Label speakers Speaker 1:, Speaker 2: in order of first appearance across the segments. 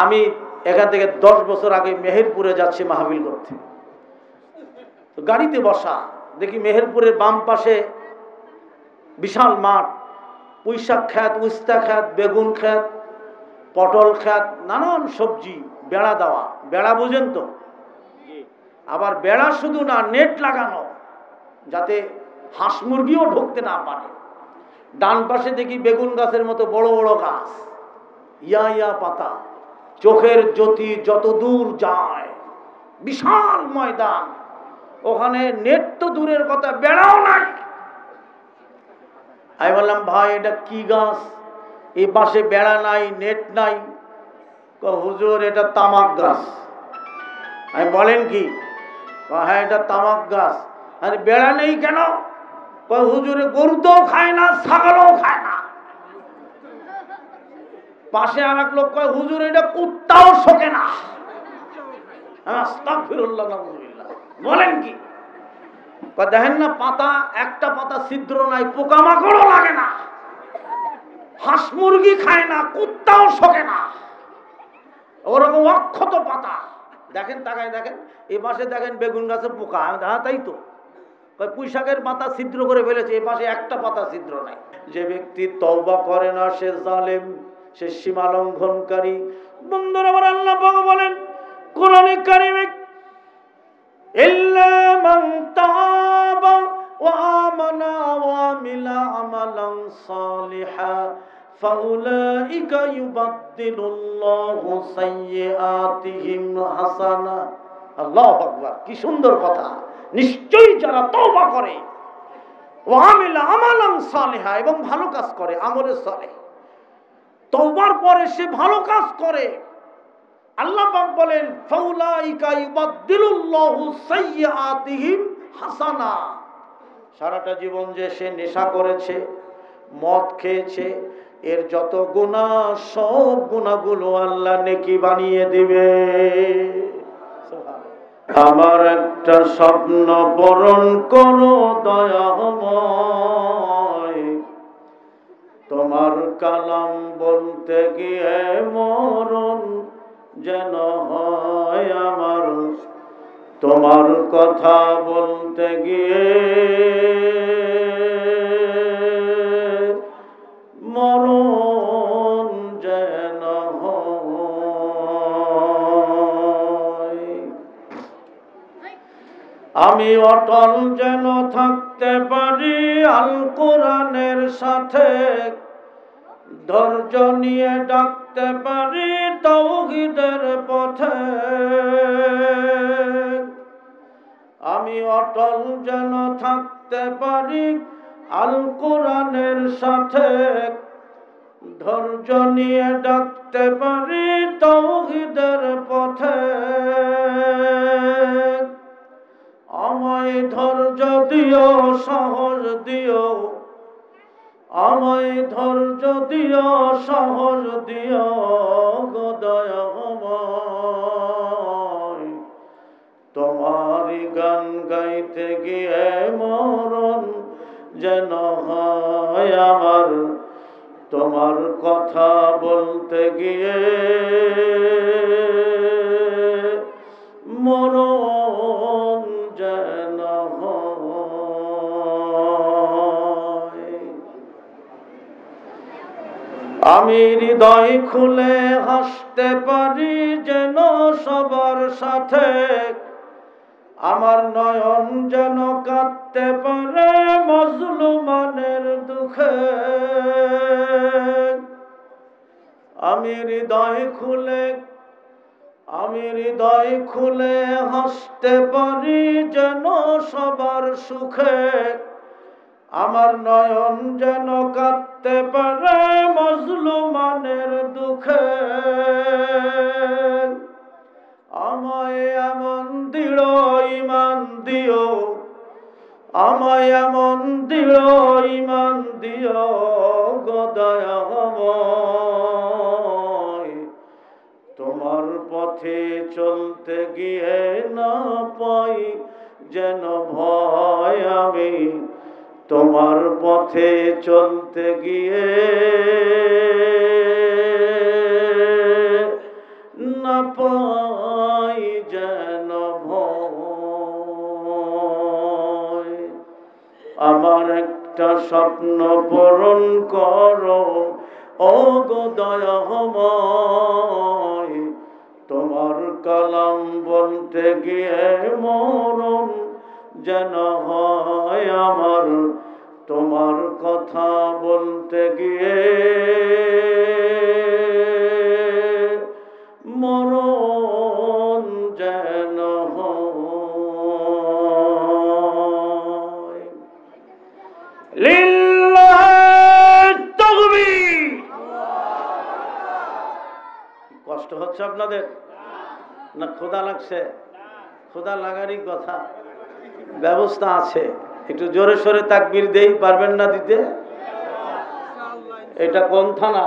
Speaker 1: আমি এখান থেকে 10 বছর আগে মেহেরপুরে যাচ্ছি মাহফিল করতে। তো গাড়িতে বসা দেখি মেহেরপুরের বাম পাশে বিশাল মাঠ, পুঁইশাক ক্ষেত, উস্তা ক্ষেত, বেগুন ক্ষেত, পটল ক্ষেত, নানান সবজি, বেড়া দেওয়া। বেড়া বুঝেন তো? আবার বেড়া শুধু না, নেট লাগানো যাতে হাঁস মুরগিও ঢুকতে না পারে। ডান পাশে দেখি বেগুন গাছের মতো বড় বড় গাছ, ইয়া ইয়া পাতা, চোখের জ্যোতি যত দূর যায়, বিশাল ময়দান। ওখানে নেট তো দূরের কথা, বেড়াও নাই। আমি বললাম, ভাই এটা কি গাছ? এই পাশে বেড়া নাই, নেট নাই। হুজুর এটা তামাক গাছ। আমি বলেন কি? হ্যাঁ এটা তামাক গাছ। আরে বেড়া নেই কেন? হুজুরে গরু তো খায় না, ছাগলও খায় না। পাশে আর এক লোক কয়, হুজুর এটা কুত্তাও শোকে না। আস্তাগফিরুল্লাহ, নাউযুবিল্লাহ। বলেন কি? দেখেন না, পাতা একটা পাতা ছিদ্র নাই, পোকামাকড়ও লাগে না, হাঁস মুরগি খায় না, কুত্তাও শোকে না, ওরকম অক্ষত পাতা। দেখেন, তাকায় দেখেন, এই পাশে দেখেন বেগুন গাছে পোকা। হ্যাঁ তাই তো। পুঁইশাকের পাতা ছিদ্র করে ফেলেছে, এই পাশে একটা পাতা ছিদ্র নাই। যে ব্যক্তি তওবা করে না সে জালেম, সে সীমা লঙ্ঘনকারী। বন্ধুরা আমার, আল্লাহ পাক বলেন কোরআনে কারিমে, ইল্লা মান তাবা ওয়া আমানা ওয়া আমিলা আমালান সালিহা ফাউলাইকা ইউবাদদিলুল্লাহু সাইয়্যাতিহিম হাসানা। আল্লাহু আকবার, কি সুন্দর কথা। নিশ্চয়ই যারা তওবা করে, ওয়া আমিলা আমালান সালিহা, এবং ভালো কাজ করে, আমলে সালেহ, তওবার পরে সে ভালো কাজ করে, আল্লাহ পাক বলেন ফাউলাইকা ইউবাদদিলুল্লাহু সাইয়্যাতিহিম হাসানা। সারাটা জীবন যে সে নেশা করেছে, মদ খেয়েছে, এর যত গুনাহ, সব গুনাহগুলো আল্লাহ নেকি বানিয়ে দিবে। আমার একটা স্বপ্ন পূরণ করো দয়াময়, তোমার কালাম বলতে গিয়ে মরণ যেন হয় আমার, তোমার কথা বলতে গিয়ে মরণ যেন হয়। আমি অটল যেন থাকতে পারি আল কোরআনের সাথে, ধৈর্য নিয়ে ডাকতে পারি তাওহীদের পথে। আমি অটল যেন থাকতে পারি আল কোরআনের সাথে, ধৈর্য নিয়ে ডাকতে পারি তাওহীদের পথে। আমায় ধৈর্য দিও, সাহস দিও, আমায় ধৈর্য দিও, সাহস দিও গো দয়াময়। তোমারই গান গাইতে গিয়ে মরণ যেন হয় আমার, তোমার কথা বলতে গিয়ে মরণ যেন হয়। আমি হৃদয় খুলে হাসতে পারি যেন সবার সাথে, আমার নয়ন যেন কাঁদতে পারে মজলুমানের দুঃখে। আমি হৃদয় খুলে হাসতে পারি যেন সবার সুখে, আমার নয়ন যেন কাঁদতে পারে মজলুমানের দুঃখে। আমায় এমন দৃঢ় ঈমান দিও, আমায় এমন দৃঢ় ঈমান দিও গো দয়াময়। তোমার পথে চলতে গিয়ে না পাই যেন ভয়, আমি তোমার পথে চলতে গিয়ে পাই যেন ভয়, আমার একটা স্বপ্ন পূরণ করো ও গো দয়াময়, তোমার কালাম বলতে গিয়ে মরণ যেন হয় আমার, তোমার কথা বলতে গিয়ে মরণ যেন হয়। লিল্লাহ তাকবীর। কষ্ট হচ্ছে আপনাদের না ক্ষুধা লাগছে? ক্ষুধা লাগারই কথা, ব্যবস্থা আছে। একটু জোরে সোরে তাকবীর দেই, পারবেন না দিতে? এটা কোন থানা?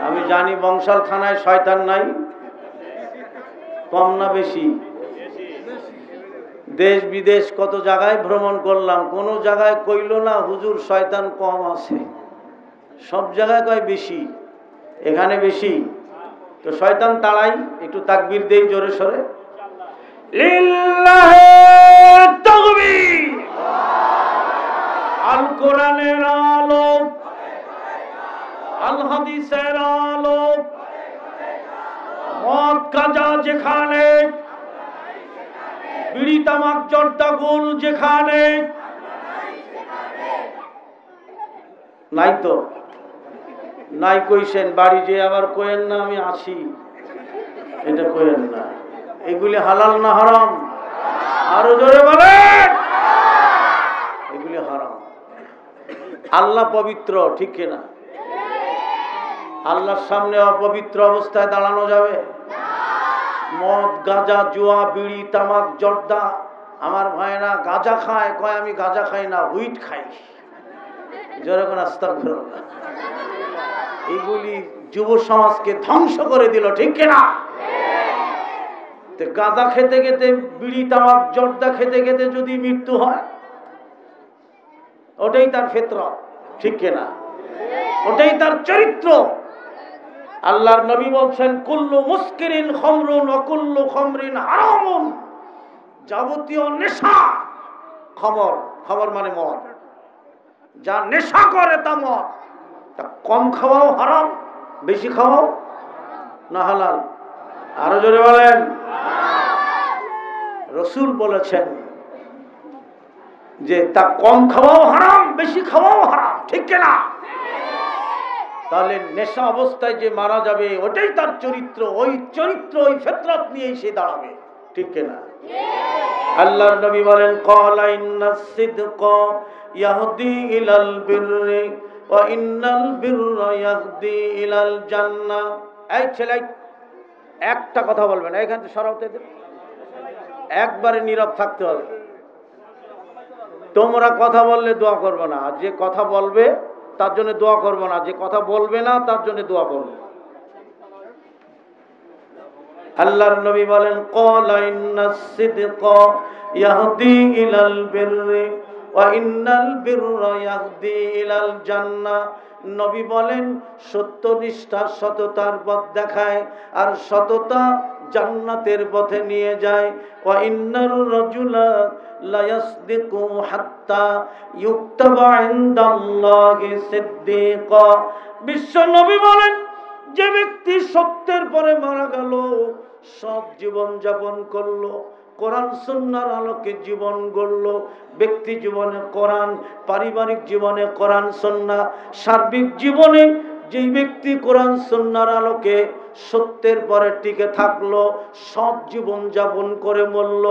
Speaker 1: আমি জানি বংশাল থানায় শয়তান নাই, কম না বেশি? দেশ বিদেশ কত জায়গায় ভ্রমণ করলাম, কোন জায়গায় কইল না হুজুর শয়তান কম আছে, সব জায়গায় কয় বেশি, এখানে বেশি। তো শয়তান তাড়াই, একটু তাকবীর দেই জোরে সোরে। লিল্লাহি তাকবীর। আল কোরআনের আলো, আল হাদিসের আলো, মদ গাঁজা যেখানে, বিড়ি তামাক জর্দা গুল যেখানে নাই, তো নাই কইছেন, বাড়ি যে আবার কইেন না আমি আসি, এটা কইেন না। এগুলি হালাল না হারাম? আরো জোরে বলেন। এগুলি হারাম। আল্লাহ পবিত্র, ঠিক কিনা? আল্লাহর সামনে অপবিত্র অবস্থায় দাঁড়ানো যাবে? মদ গাঁজা জুয়া বিড়ি তামাক জর্দা, আমার ভাইরা গাঁজা খায়, কয় আমি গাঁজা খাই না, হুইট খাই। যেরকম আস্তাগফিরুল্লাহ। এইগুলি যুব সমাজকে ধ্বংস করে দিল, ঠিক কিনা? গাঁজা খেতে খেতে বিড়ি তামাক জর্দা খেতে খেতে যদি মৃত্যু হয়, ওটাই তার ফিতরত, ঠিক কিনা? ওটাই তার চরিত্র। আল্লাহর নবী বলছেন কুল্লু মুস্কিরিন খামরুন ওয়া কুল্লু খামরিন হারামুন, যাবতীয় নেশা খমর, খমর মানে মদ, যা নেশা করে তা মদ। তা কম খাওয়াও হারাম, বেশি খাওয়াও না হালাল? আরো জোরে বলেন। রাসূল বলেছেন যে তা কম খাওয়াও হারাম, বেশি খাওয়াও হারাম, ঠিক কিনা? তাহলে নেশা অবস্থায় যে মারা যাবে ওটাই তার চরিত্র, ওই চরিত্র ওই ফিতরত নিয়েই সে দাঁড়াবে, ঠিক কিনা? আল্লাহর নবী বলেন ক্বালা ইন্নাস সিদকা ইয়াহদি ইলাল বিররি ওয়া ইন্নাল বিররা ইয়াহদি ইলাল জান্নাহ। এই ছেলে একটা কথা বলবেন, এইখান থেকে সরাতে দেন, একবারে নীরব থাকতে হবে। তোমরা কথা বললে দোয়া করবে না, আর যে কথা বলবে তার জন্য দোয়া করব না, যে কথা বলবে না তার জন্য দোয়া করব। আল্লাহর নবী বলেন ক্বালা ইন্নাস সিদকা ইয়াহদি ইলাল বিররি ওয়া ইন্নাল বিররা ইয়াহদি ইলাল জান্নাহ। নবী বলেন সত্যনিষ্ঠা সততার পথ দেখায়, আর সততা জান্নাতের পথে নিয়ে যায়। ওয়া ইন্নার রাজুলা লা ইয়াসদিকু হাত্তা ইউকতাবা ইনদাল্লাহি সিদ্দিকা। বিশ্ব নবী বলেন যে ব্যক্তি সত্যের পরে মারা গেল, সৎ জীবন যাপন করলো, কোরআন সুন্নাহর আলোকে জীবন গড়ল, ব্যক্তি জীবনে কোরআন, পারিবারিক জীবনে কোরআন সুন্নাহ, সার্বিক জীবনে যেই ব্যক্তি কোরআন সুন্নাহর আলোকে সত্যের পরে টিকে থাকলো, সৎ জীবন যাপন করে মরল,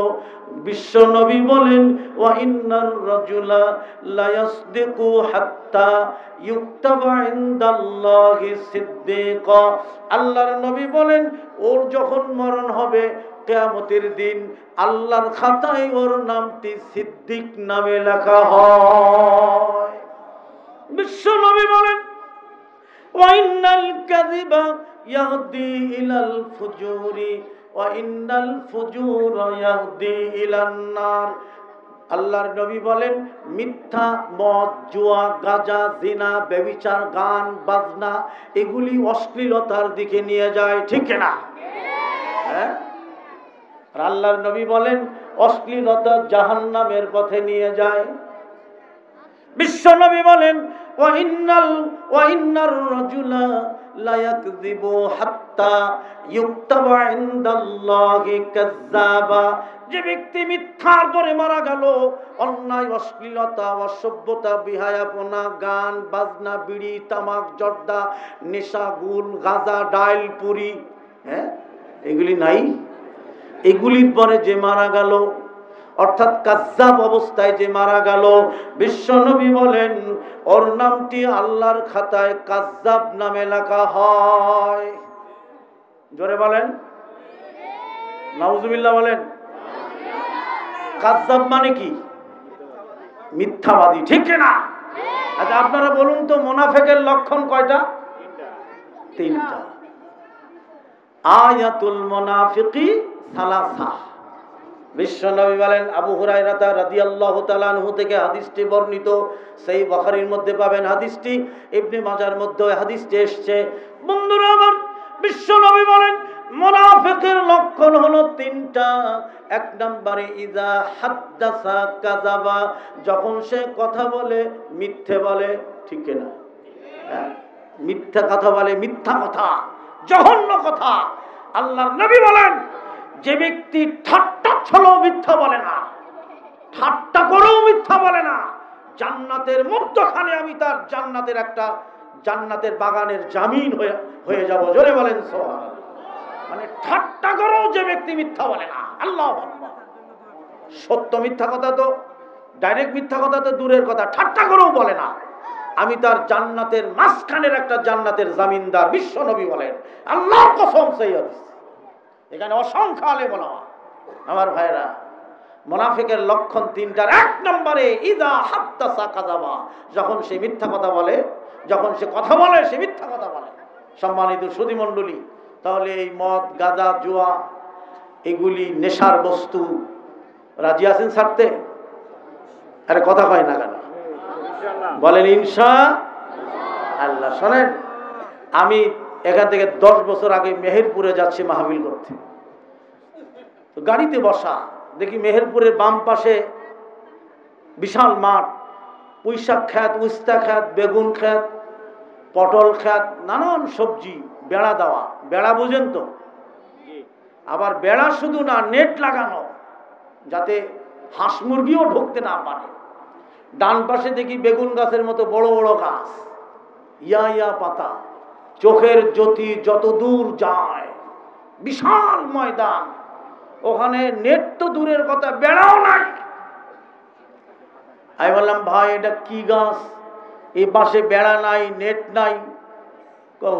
Speaker 1: বিশ্ব নবী বলেন ওয়া ইন্নার রাজুলা লা ইয়াসদিকু হাত্তা ইউকতাবা ইনদাল্লাহি সিদ্দিকা। আল্লাহর নবী বলেন ওর যখন মরণ হবে কিয়ামতের দিন আল্লাহর খাতায় ওর নামটি সিদ্দিক নামে লেখা হয়। বিশ্ব নবী বলেন ওয়া ইন্নাল কাযিবা ইয়াহদি ইলাল ফুজুরি ওয়া ইন্নাল ফুজুরা ইয়াহদি ইলান নার। আল্লাহর নবী বলেন মিথ্যা, মদ, জুয়া, গাঁজা, জিনা, ব্যভিচার, গান বাজনা এগুলি অশ্লীলতার দিকে নিয়ে যায়, ঠিক না? হ্যাঁ? আর আল্লাহর নবী বলেন অশ্লীলতা জাহান্নামের পথে নিয়ে যায়। বিশ্ব নবী বলেন ওয়া ইন্নার রাজুলা লা ইয়াকযিবু হাত্তা ইউক্তাবা ইনদাল্লাহি কাযযাবা। যে ব্যক্তি মিথ্যার পরে মারা গেল, অন্যায়, অশ্লীলতা, অসভ্যতা, বিহায়াপনা, গান বাজনা, বিড়ি, তামাক, জর্দা, নেশা, গুল, গাঁজা, ডাইল, পুরি, হ্যাঁ এগুলি নাই, এগুলির পরে যে মারা গেল, অর্থাৎ কাযযাব অবস্থায় যে মারা গেল, বিশ্বনবী বলেন ওর নামটি আল্লাহর খাতায় কাযযাব নামে লেখা হয়। জোরে বলেন নাউজুবিল্লাহ বলেন। কাযযাব মানে কি? মিথ্যাবাদী, ঠিক না? আচ্ছা আপনারা বলুন তো মুনাফিকের লক্ষণ কয়টা? তিনটা। আয়াতুল মুনাফিকি সালাসা। বিশ্বনবী বলেন, আবু হুরায়রা রাদিয়াল্লাহু তাআলা আনহু থেকে হাদিসটি বর্ণিত, সেই বুখারীর মধ্যে পাবেন হাদিসটি, ইবনে মাজার মধ্যে হাদিসটি এসেছে। বন্ধুরা আমার, বিশ্বনবী বলেন মুনাফিকের লক্ষণ হলো তিনটা। এক নম্বরে ইযা হাদ্দাসা কাযাবা, যখন সে কথা বলে মিথ্যে বলে, ঠিক না? হ্যাঁ, মিথ্যা কথা বলে, মিথ্যা কথা, জঘন্য কথা। আল্লাহর নবী বলেন যে ব্যক্তি ঠাট্টা ছলেও মিথ্যা বলে না, ঠাট্টা করেও মিথ্যা বলে না, জান্নাতের মধ্যখানে আমি তার জান্নাতের বাগানের জামিন হয়ে যাব। জোরে বলেন সুবহানাল্লাহ। মানে ঠাট্টা করেও যে ব্যক্তি মিথ্যা বলে না, আল্লাহু আকবার। সত্য মিথ্যা কথা তো, ডাইরেক্ট মিথ্যা কথা তো দূরের কথা, ঠাট্টা করেও বলে না, আমি তার জান্নাতের মাঝখানের একটা জান্নাতের জামিনদার। বিশ্ব নবী বলেন, আল্লাহর কসম, সেই হাদিস। এখানে অসংখ্য আলেম ওলামা। আমার ভাইরা, মুনাফিকের লক্ষণ তিনটার এক নম্বরে ইযা হাদ্দাসা কাযাবা, যখন সে মিথ্যা কথা বলে, যখন সে কথা বলে সে মিথ্যা কথা বলে। সম্মানিত সুধী মণ্ডলী, তাহলে এই মদ, গাঁজা, জুয়া, এগুলি নেশার বস্তু, রাজি আছেন ছাড়তে? আরে কথা কয় না কেন? বলেন ইনশাআল্লাহ। শোনেন, আমি এখান থেকে 10 বছর আগে মেহেরপুরে যাচ্ছি মাহফিল করতে। তো গাড়িতে বসা দেখি মেহেরপুরের বাম পাশে বিশাল মাঠ, পুঁইশাক ক্ষেত, উস্তা ক্ষেত, বেগুন ক্ষেত, পটল ক্ষেত, নানান সবজি, বেড়া দেওয়া। বেড়া বুঝেন তো? আবার বেড়া শুধু না, নেট লাগানো যাতে হাঁস মুরগিও ঢুকতে না পারে। ডান পাশে দেখি বেগুন গাছের মতো বড় বড় গাছ, ইয়া পাতা, চোখের জ্যোতি যত দূর যায়, বিশাল ময়দান। ওখানে নেট তো দূরের কথা, বেড়াও নাই। আমি বললাম, ভাই এটা কি গাছ? এই পাশে বেড়া নাই, নেট নাই।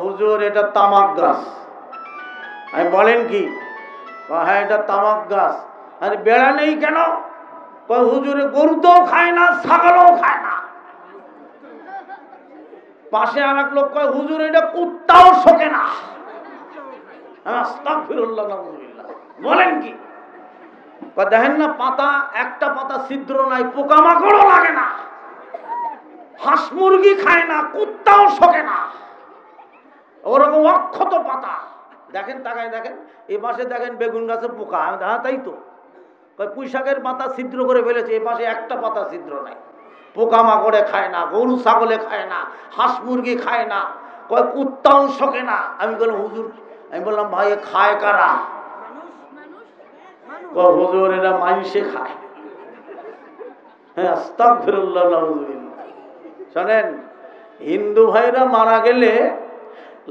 Speaker 1: হুজুর এটা তামাক গাছ। আমি বলেন কি? হ্যাঁ এটা তামাক গাছ। আরে বেড়া নেই কেন? হুজুরে গরু তো খায় না, ছাগলও খায় না। পাশে আর এক লোক কয়, হুজুর এটা কুত্তাও শোকে না। আস্তাগফিরুল্লাহ, নাউযুবিল্লাহ। বলেন কি? দেখেন না, পাতা, একটা পাতা ছিদ্র নাই, পোকামাকড়ও লাগে না, হাঁস মুরগি খায় না, কুত্তাও শোকে না, ওরকম অক্ষত পাতা। দেখেন, তাকায় দেখেন, এই পাশে দেখেন বেগুন গাছে পোকা। হ্যাঁ তাই তো। পুঁইশাকের পাতা ছিদ্র করে ফেলেছে, এ পাশে একটা পাতা ছিদ্র নাই, পোকামাকড়ে খায় না, গরু ছাগলে খায় না, হাঁস মুরগি খায় না, কয় কুত্তাও শোকে না। আমি বললাম, হুজুর, আমি বললাম, ভাই খায় কারা? হুজুর এরা মানুষে খায়। হ্যাঁ, আস্তাগফিরুল্লাহ, নাউযুবিল্লাহ। শোনেন, হিন্দু ভাইরা মারা গেলে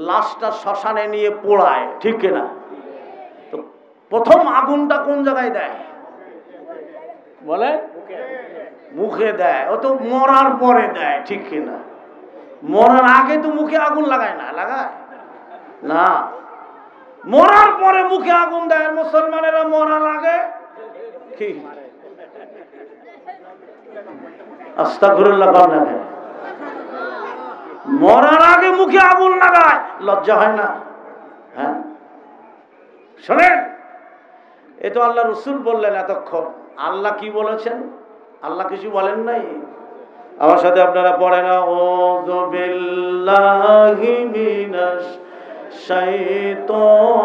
Speaker 1: লাশটা শ্মশানে নিয়ে পোড়ায়, ঠিক না? তো প্রথম আগুনটা কোন জায়গায় দেয়? বলে মুখে দেয়। ও তো মরার পরে দেয়, ঠিক কিনা? মরার আগে তো মুখে আগুন লাগায় না, লাগায় না, মরার পরে মুখে আগুন দেয়। মুসলমানেরা মরার আগে কি? আস্তাগফিরুল্লাহ, মরার আগে মুখে আগুন লাগায়। লজ্জা হয় না? হ্যাঁ, শোনেন, এ তো আল্লাহ রসুল বললেন এতক্ষণ। আল্লাহ কি বলেছেন? আল্লাহ কিছু বলেন নাই? আমার সাথে আপনারা পড়েন, আউযু বিল্লাহি মিনাশ শাইতানির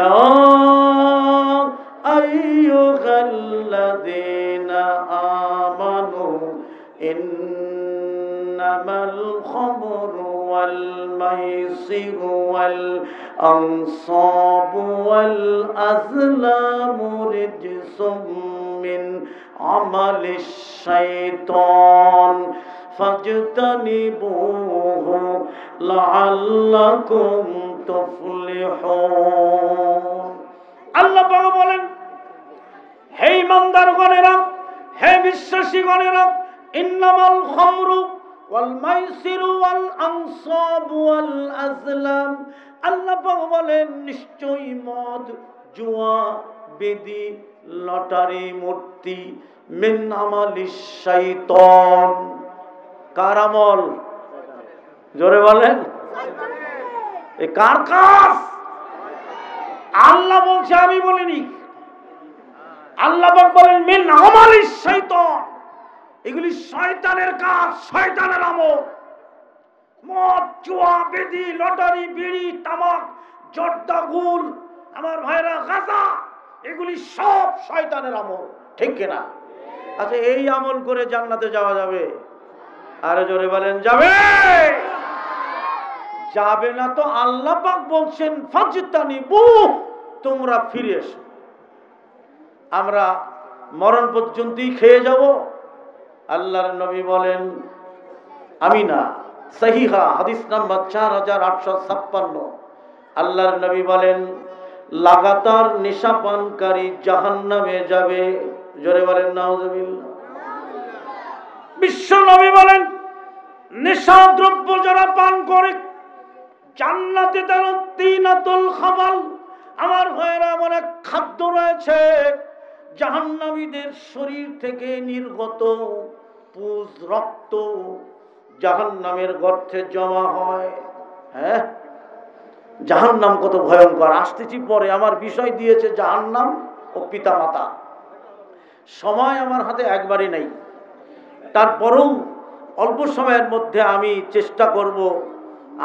Speaker 1: ইয়া আইয়ুহাল্লাযীনা আমানু ইন্নামাল খামরু ওয়াল মাইসিরু ওয়াল আনসাবু ওয়াল আযলামু রিজসুম মিন আমালিশ শাইতান ফাজতানিবুহু লাআল্লাকুম তুফলিহুন। আল্লাহ পাক বলেন, হে ইমানদারগণেরা, হে বিশ্বাসীগণেরা, ইন্নামাল খামরু ওয়াল মাইসিরু ওয়াল আনসাবু ওয়াল আজলাম, আল্লাহ পাক বলেন নিশ্চয়ই মদ, জুয়া, বেদি, লটারি, মূর্তি, মিন আমালিশ শাইতান, কার আমল? জোরে বলেন, এ কার কাজ? আল্লাহ বলছে, আমি বলিনি। আল্লাহ পাক বলেন মিন আমালিশ শাইতান, এগুলি শয়তানের কাজ, শয়তানের আমল। মদ, জুয়া, বেদি, লটারি, বিড়ি, তামাক, জর্দা, গুল, আমার ভাইরা, গাঁজা, এগুলি সব শয়তানের আমল, ঠিক কিনা? আচ্ছা, এই আমল করে জান্নাতে যাওয়া যাবে? আরে জোরে বলেন, যাবে? যাবে না তো আল্লাহ পাক বলছেন ফাজতানিবু, তোমরা ফিরে এসো। আমরা মরণ পর্যন্তই খেয়ে যাব? আল্লাহর নবী বলেন, আমি না, সহিহা হাদিস নাম্বার 4856, আল্লাহর নবী বলেন লাগাতার নেশাপানকারী জাহান্নামে যাবে। জোরে বলেন নাউজুবিল্লাহ। বিশ্ব নবী বলেন নেশা দ্রব্য যারা পান করে জান্নাতে তার তিনাতুল খাবাল, আমার ভাইয়েরা, এমন এক খাদ্য রয়েছে জাহান্নামীদের শরীর থেকে নির্গত পুজ, রক্ত জাহান্নামের গর্তে জমা হয়। হ্যাঁ, জাহান্নাম কত ভয়ঙ্কর, আসতেছি পরে। আমার বিষয় দিয়েছে জাহান্নাম ও পিতামাতা। সময় আমার হাতে একবারই নেই, তারপরেও অল্প সময়ের মধ্যে আমি চেষ্টা করব,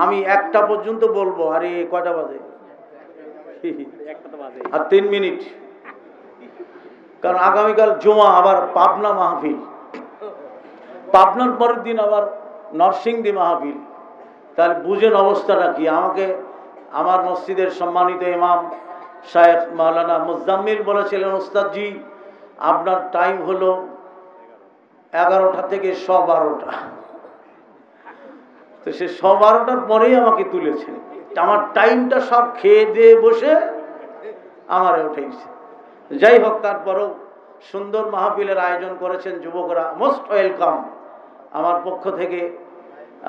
Speaker 1: আমি 1টা পর্যন্ত বলবো। আরে কয়টা বাজে? আর 3 মিনিট, কারণ আগামীকাল জুমা, আবার পাবনা মাহফিল, পাবনার পরের দিন আবার নরসিংদী মাহফিল। তাহলে বুঝেন অবস্থাটা কি। আমাকে আমার মসজিদের সম্মানিত ইমাম শায়েখ মাওলানা মুজাম্মিল বলেছিলেন, ওস্তাদজি আপনার টাইম হলো 11টা থেকে 12:30। তো সে 12:30টার পরেই আমাকে তুলেছে। আমার টাইমটা সব খেয়ে দিয়ে বসে আমারে উঠেছে। যাই হোক, তারপরেও সুন্দর মাহফিলের আয়োজন করেছেন যুবকরা, মোস্ট ওয়েলকাম। আমার পক্ষ থেকে,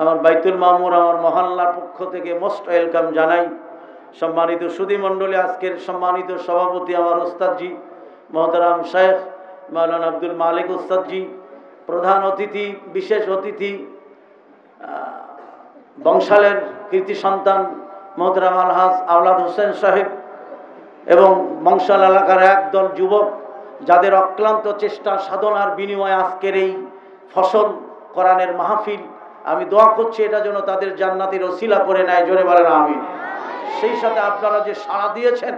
Speaker 1: আমার বাইতুল মামুর, আমার মহল্লার পক্ষ থেকে মোস্ট ওয়েলকাম জানাই। সম্মানিত সুধী মণ্ডলী, আজকের সম্মানিত সভাপতি আমার ওস্তাদজি মহতারাম শেখ মাওলানা আব্দুল মালিক ওস্তাদজি, প্রধান অতিথি, বিশেষ অতিথি বংশালের কৃতি সন্তান মহতারাম আলহাজ আওলাদ হোসেন সাহেব, এবং বংশাল এলাকার একদল যুবক যাদের অক্লান্ত চেষ্টা সাধনার বিনিময়ে আজকের এই ফসল কোরআনের মাহফিল, আমি দোয়া করছি এটা যেন তাদের জান্নাতের ওসিলা করে নেয়। জোরে বলেন আমিন। সেই সাথে আপনারা যে সাড়া দিয়েছেন,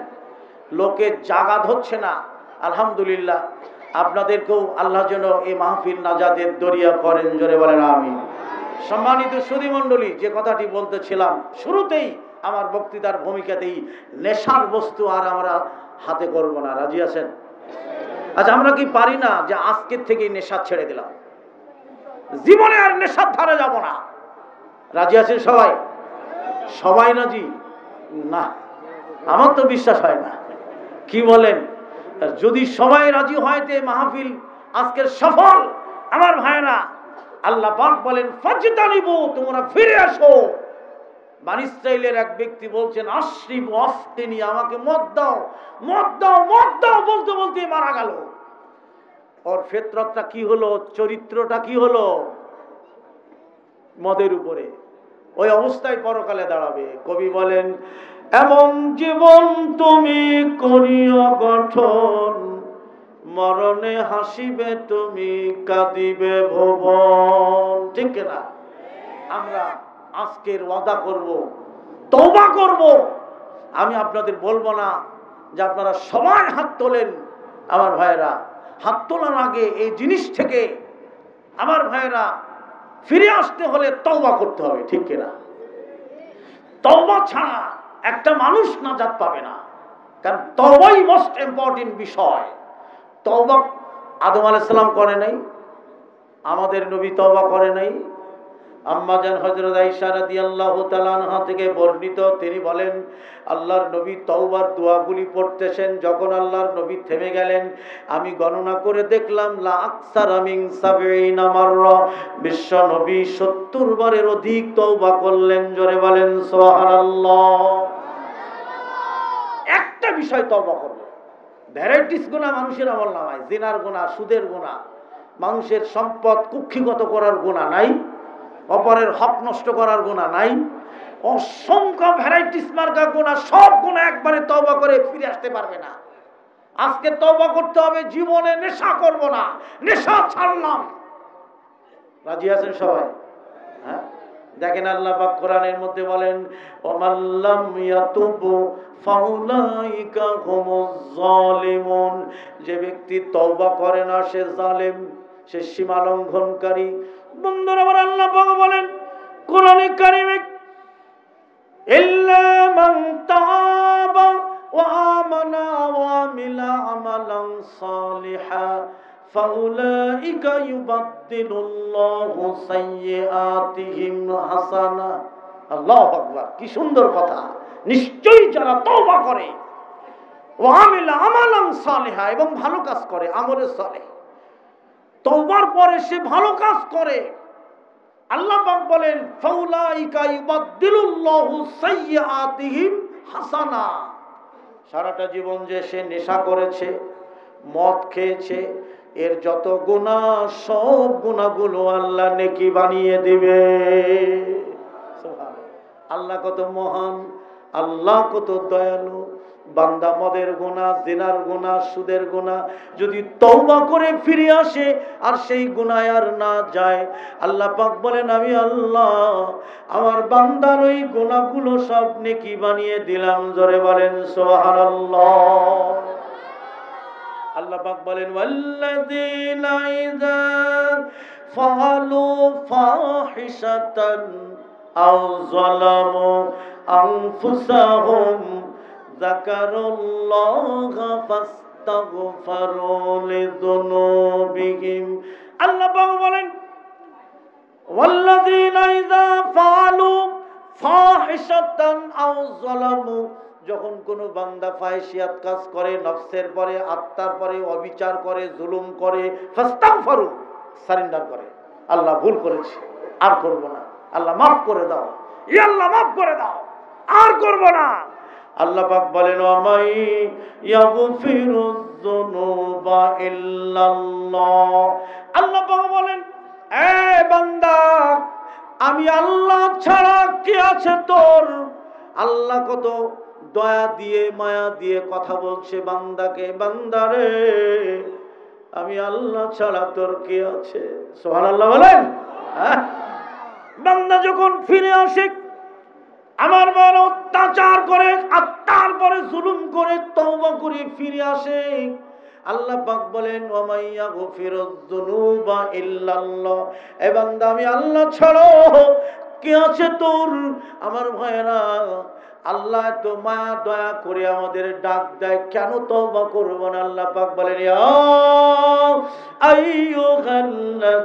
Speaker 1: লোকে জাগাত হচ্ছে না, আলহামদুলিল্লাহ, আপনাদেরকেও আল্লাহ যেন এই মাহফিল নাজাতের দরিয়া করেন। জোরে বলেন আমিন। সম্মানিত সুধী মণ্ডলী, যে কথাটি বলতেছিলাম শুরুতেই, আমার বক্তৃতার ভূমিকাতেই, নেশার বস্তু আর আমরা হাতে করব না। রাজি আছেন? আচ্ছা, আমরা কি পারি না যে আজকের থেকেই নেশা ছেড়ে দিলাম, জীবনে আর নেশার ধারে যাব না? রাজি আছেন সবাই? সবাই রাজি না? আমার তো বিশ্বাস হয় না। কি বলেন? যদি সবাই রাজি হয় তে মাহফিল আজকের সফল। আমার ভাইরা, আল্লাহ পাক বলেন ফাজতানিবু, তোমরা ফিরে আসো। বানী ইসরাইলের এক ব্যক্তি বলছেন আশরিব ওয়াফতিনি, আমাকে মদ দাও, মদ দাও, মদ দাও বলতে বলতে মারা গেল। ওর ফিতরতটা কি হলো, চরিত্রটা কি হলো? মদের উপরে। ওই অবস্থায় পরকালে দাঁড়াবে। কবি বলেন এমন জীবন তুমি করিও গঠন, মরণে হাসিবে তুমি, কাঁদিবে ভুবন। ঠিক না? আমরা আজকের ওয়াদা করব, তওবা করব। আমি আপনাদের বলবো না যে আপনারা সবাই হাত তোলেন। আমার ভাইয়েরা, হাত তোলার আগে এই জিনিস থেকে আমার ভাইয়েরা ফিরে আসতে হলে তওবা করতে হবে, ঠিক কিনা? তওবা ছাড়া একটা মানুষ নাজাত পাবে না, কারণ তওবাই মোস্ট ইম্পর্টেন্ট বিষয়। তওবা আদম আলাইহিস সালাম করে নাই, আমাদের নবী তওবা করে নাই। আম্মা জান হযরত আয়েশা রাদিয়াল্লাহু তাআলা আনহা থেকে বর্ণিত, তিনি বলেন আল্লাহর নবী তওবার দোয়াগুলি পড়তেছেন, যখন আল্লাহর নবী থেমে গেলেন আমি গণনা করে দেখলাম লা আকসারা মিন ৭০ মাররা, বিশ্ব নবী ৭০ বারের অধিক তওবা করলেন। জোরে বলেন সুবহানাল্লাহ। একটা বিষয় তওবা করবে, ভ্যারাইটিস গুনাহ মানুষের আমলনামায়, জিনার গুনাহ, সুদের গুনাহ, মানুষের সম্পদ কুক্ষিগত করার গুনাহ নাই, অপরের হক নষ্ট করার গুনাহ নাই, অসংখ্য ভ্যারাইটিস মার্কা গুনাহ, সব গুনাহ একবারে তওবা করে ফিরে আসতে পারবে না। আজকে তওবা করতে হবে, জীবনে নেশা করব না, নেশা ছাড়লাম। রাজি আছেন সবাই? হ্যাঁ, দেখেন আল্লাহ পাক কোরআনের মধ্যে বলেন ওয়ামাল্লাম ইয়াতুবু ফাউলাইকা হুমুজ জালিমুন, যে ব্যক্তি তওবা করে না সে জালেম, সে সীমা লঙ্ঘনকারী। বন্ধুরা আমার, আল্লাহ পাক বলেন কোরআনে কারিমে ইল্লা মান তাবা ওয়া আমানা ওয়া আমিলা আমালান সালিহা ফাউলাইকা ইউবাদদিলুল্লাহু সাইয়্যাতিহিম হাসানা। আল্লাহু আকবার, কি সুন্দর কথা। নিশ্চয়ই যারা তওবা করে ওয়া আমিলা আমালান সালিহা, এবং ভালো কাজ করে, আমলে সালেহ, তওবার পরে সে ভালো কাজ করে, আল্লাহ পাক বলেন ফাউলাইকা ইউবাদদিলুল্লাহু সাইয়্যাতিহিম হাসানা। সারাটা জীবন যে সে নেশা করেছে, মদ খেয়েছে, এর যত গুনাহ, সব গুনাহগুলো আল্লাহ নেকি বানিয়ে দিবে। সুবহানাল্লাহ। আল্লাহ কত মহান, আল্লাহ কত দয়ালু। বান্দা মদের গুনাহ, জিনার গুনাহ, সুদের গুনাহ যদি তওবা করে ফিরে আসে আর সেই গুনাহ আর না যায়, আল্লাহ পাক বলেন আমি আল্লাহ আমার বান্দার ওই গুনাহগুলো সব নেকি বানিয়ে দিলাম। জোরে বলেন সুবহানাল্লাহ। আল্লাহ পাক বলেন ওয়াল্লাযীনা ইযা ফাআলু ফাহিশাতান আও যালামু আনফুসাহুম যাকারুল্লাহা ফাস্তাগফারু লিযুনুবিহিম। আল্লাহ পাক বলেন ওয়াল্লাযীনা ইযা ফাআলু ফাহিশাতান আও যালামু, যখন কোনো বান্দা ফাহিশিয়াত কাজ করে, নফসের পরে, আত্মার পরে অবিচার করে, জুলুম করে, ফাস্তাগফারু, সারেন্ডার করে, আল্লাহ ভুল করেছি, আর করব না, আল্লাহ মাফ করে দাও, ই আল্লাহ মাফ করে দাও, আর করব না। আল্লাহ পাক বলেন ওয়ামাই ইয়াগফিরুয যুনুবা ইল্লাল্লাহ। আল্লাহ পাক বলেন এ বান্দা, আমি আল্লাহ ছাড়া কে আছে তোর? আল্লাহ কত দয়া দিয়ে, মায়া দিয়ে কথা বলছে বান্দাকে, বান্দারে আমি আল্লাহ ছাড়া তোর কে আছে? সুবহানাল্লাহ বলেন। বান্দা যখন ফিরে আসে, আমার বড় অত্যাচার করে, আত্মার পরে জুলুম করে, তওবা করে ফিরে আসে, আল্লাহ পাক বলেন ওয়ামাইয়া গফিরুয যুনুবা ইল্লাল্লাহ। এ বান্দা আমি আল্লাহ ছাড়া কে আছে তোর? আমার ভাইরা, আল্লাহ তো মায়া দয়া করে আমাদের ডাক দেয়, কেন তওবা করব না? আল্লাহ পাক বলেন ইয়া আইয়ুহাল্লাযীনা